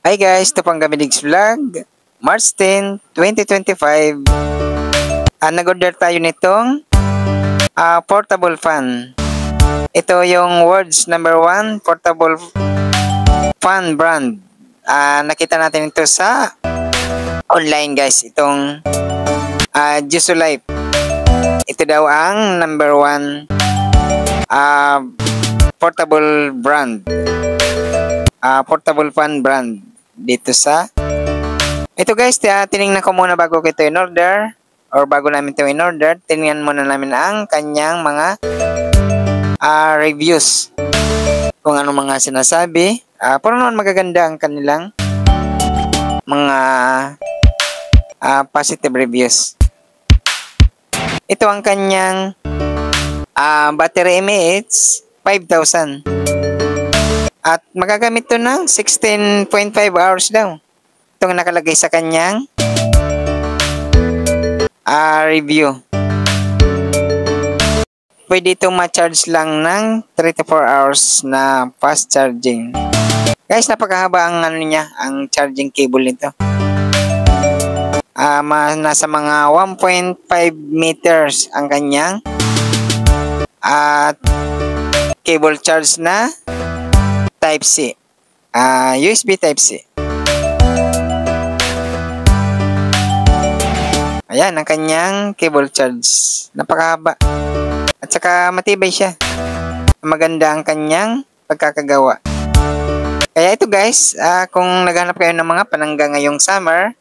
Hi guys, ito pang Gamidigs Vlog, March 10, 2025. Nag-order tayo nitong portable fan. Ito yung world's number 1 portable fan brand. Nakita natin ito sa online guys, itong Jusulife. Ito daw ang number 1 portable brand. Portable fan brand dito sa ito guys. Tinignan ko muna bago ko ito in-order or bago namin ito in-order. Tinignan muna namin ang kanyang mga reviews, kung ano mga sinasabi. Pero naman magaganda ang kanilang mga positive reviews. Ito ang kanyang battery mAh 5,000 at magagamit to ng 16.5 hours daw. Itong nakalagay sa kanyang review. Pwede itong ma-charge lang ng 3 to 4 hours na fast charging. Guys, napakahaba ang ang charging cable nito. Nasa mga 1.5 meters ang kanyang cable charge na Type-C. USB Type-C. Ayan ang kanyang cable charge. Napakahaba. At saka matibay siya. Maganda ang kanyang pagkakagawa. Kaya ito guys, kung naghanap kayo ng mga panangga ngayong summer,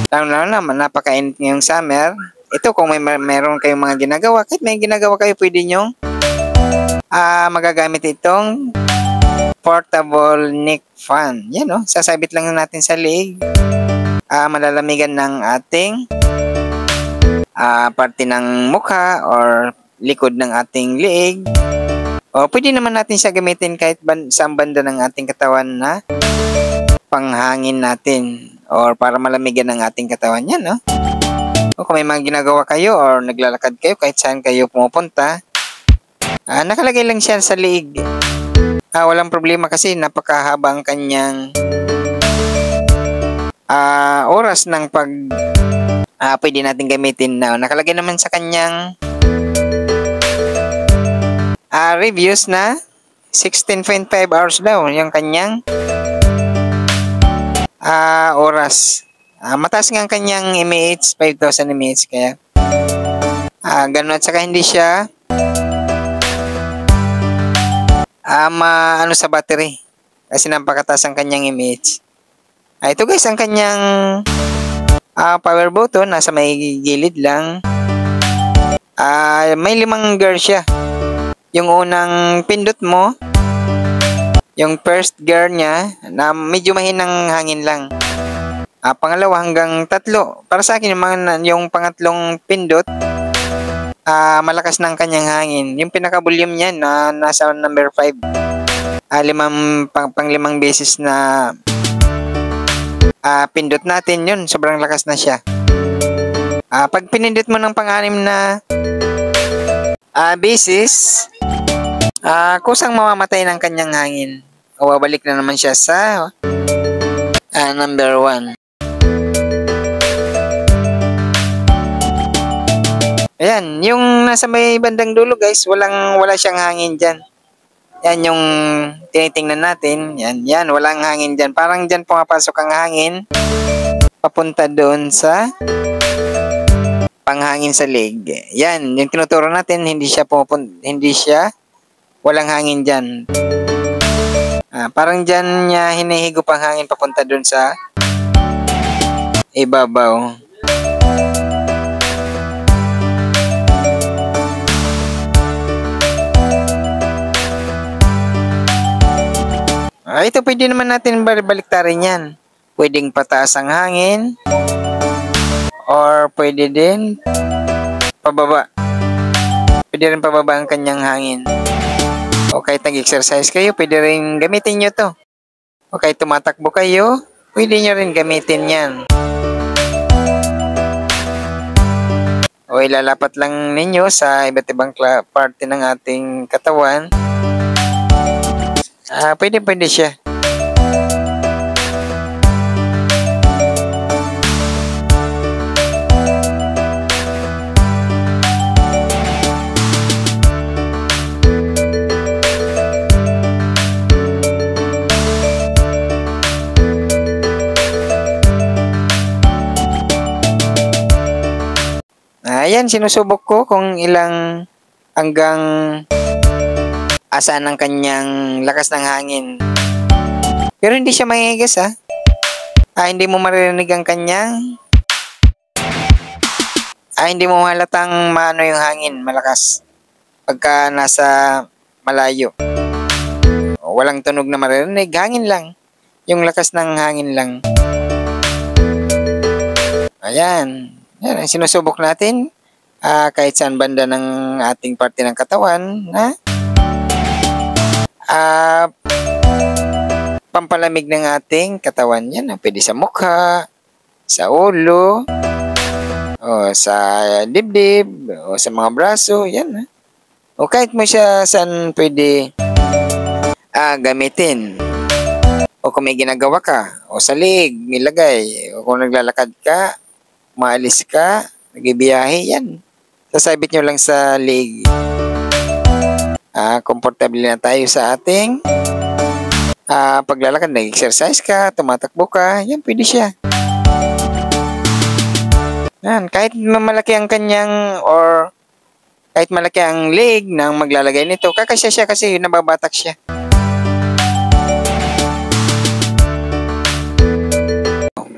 lalo naman napakainit ngayong summer, ito kung meron kayong mga ginagawa, kahit may ginagawa kayo, pwede nyong magagamit itong portable neck fan. Yan o, sasabit lang natin sa leeg. Malalamigan ng ating parte ng mukha or likod ng ating leeg. O pwede naman natin siya gamitin kahit sa banda ng ating katawan na panghangin natin or para malamigan ng ating katawan. Yan no? O kung may mga ginagawa kayo or naglalakad kayo kahit saan kayo pumupunta, nakalagay lang siya sa leeg. Walang problema kasi napakahaba ang kanyang oras ng pwede natin gamitin na. Nakalagay naman sa kanyang reviews na 16.5 hours daw yung kanyang oras. Mataas nga ang kanyang mAh, 5,000 mAh, kaya ganun. At saka hindi siya sa battery kasi napakataas ang kanyang mAh. Ito guys ang kanyang power button, nasa may gilid lang. May 5 gear siya. Yung unang pindot mo, yung first gear niya na medyo mahinang hangin lang. Pangalawa hanggang 3. Para sa akin yung pangatlong pindot, malakas ng kanyang hangin. Yung pinaka-volume niya na nasa number 5. Pang-5 beses na pindot natin yun, sobrang lakas na siya. Pag pinindot mo ng pang-6 na beses, kusang mamamatay ng kanyang hangin. Babalik na naman siya sa number 1. Ayan, yung nasa may bandang dulo guys, wala siyang hangin dyan. Yan yung tinitingnan natin. Yan, walang hangin dyan. Parang dyan pumapasok ang hangin papunta doon sa panghangin sa leg. Yan, yung tinuturo natin, hindi siya walang hangin dyan. Parang dyan niya hinihigop ang hangin papunta doon sa ibabaw. Ito pwede naman natin baliktarin yan. Pwedeng pataas ang hangin or pwede din pababa. Pwede rin pababa ang kanyang hangin. O kahit nag-exercise kayo, pwede rin gamitin nyo to. O kahit tumatakbo kayo, pwede nyo rin gamitin yan. O ilalapat lang ninyo sa iba't ibang parte ng ating katawan. Pwede siya. Ayan, sinusubok ko kung ilang hanggang asaan ang kanyang lakas ng hangin. Pero hindi siya maiigas hindi mo maririnig ang kanyang hindi mo halatang maano yung hangin, malakas. Pagka nasa malayo. Walang tunog na maririnig, hangin lang. Yung lakas ng hangin lang. Ayan. Yan, sinusubok natin kahit saan banda ng ating parte ng katawan na pampalamig ng ating katawan. Yan, pwede sa mukha, sa ulo, o sa dibdib, o sa mga braso, yan. O kahit mo siya saan pwede gamitin. O kung may ginagawa ka, o sa liig, nilagay, o kung naglalakad ka, maalis ka, nagbibiyahe, yan. Sasabit nyo lang sa liig. Komportable na tayo sa ating paglalakad, nag-exercise ka, tumatakbo ka, yan, pwede siya. Yan, kahit malaki ang kanyang or kahit malaki ang leg ng maglalagay nito, kakasya siya kasi nababatak siya.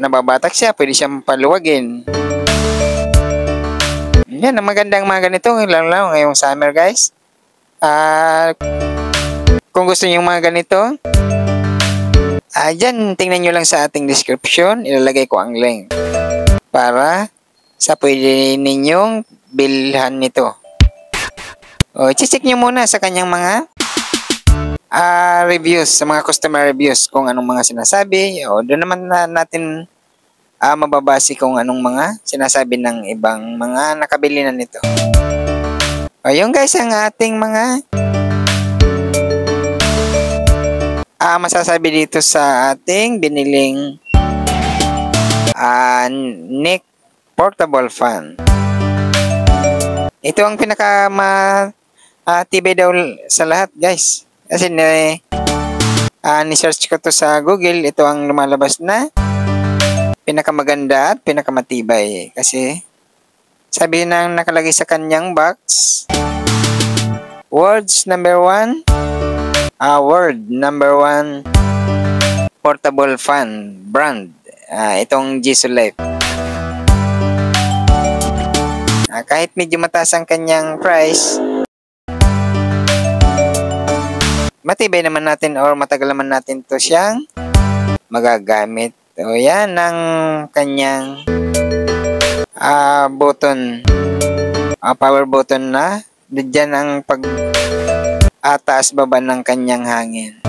Nababatak siya, pwede siyang paluwagin. Yan, ang magandang mga ganito, lang ngayong summer guys. Kung gusto niyo mga ganito, dyan, tingnan nyo lang sa ating description, ilalagay ko ang link para sa pwede ninyong bilhan nito. O, check nyo muna sa kanyang mga reviews, sa mga customer reviews kung anong mga sinasabi. O, doon naman natin mababase kung anong mga sinasabi ng ibang mga nakabili na nito. O, yun guys ang ating mga masasabi dito sa ating biniling Nick Portable Fan. Ito ang pinaka tibay daw sa lahat guys. Kasi ni-search ko to sa Google, ito ang lumalabas na pinakamaganda at pinakamatibay. Kasi sabi nang nakalagay sa kanyang box, words number 1, word number 1 portable fan brand. Itong Jisoo Life. Kahit medyo mataas ang kanyang price, matibay naman natin or matagal naman natin to siyang magagamit. O yan ang kanyang button, power button na diyan ang pag taas baba ng kanyang hangin.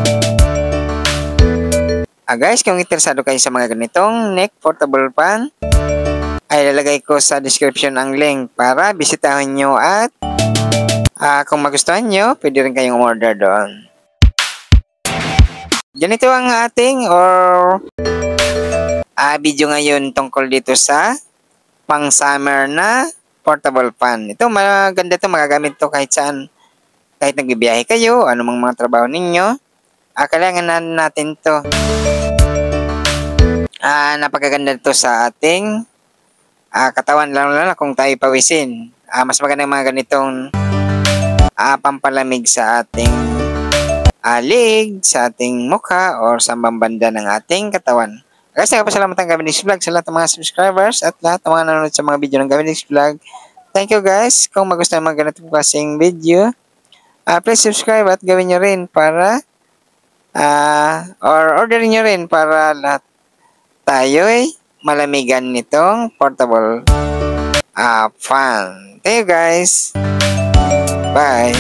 Guys, kung interesado kayo sa mga ganitong Nick Portable Fan, ay lalagay ko sa description ang link para bisitahin nyo at kung magustuhan nyo, pwede rin kayong order doon. Ganito ang ating video ngayon tungkol dito sa pang summer na portable fan. Ito maganda to, magagamit to kahit saan, kahit nagbibiyahe kayo, anumang mga trabaho ninyo, kailangan natin to. Napakaganda to sa ating katawan, lalo na kung tayo pawisin. Mas maganda mga ganitong pampalamig sa ating leg, sa ating mukha, or sa banda ng ating katawan. Guys, nagpasalamat ang Gabinix Vlog sa lahat ng mga subscribers at lahat ng mga nanonood sa mga video ng Gabinix Vlog. Thank you guys. Kung magustuhan mga ganitong klaseng video, please subscribe at gawin nyo rin para or orderin nyo rin para lahat tayo'y malamigan nitong portable fan. Thank you guys. Bye.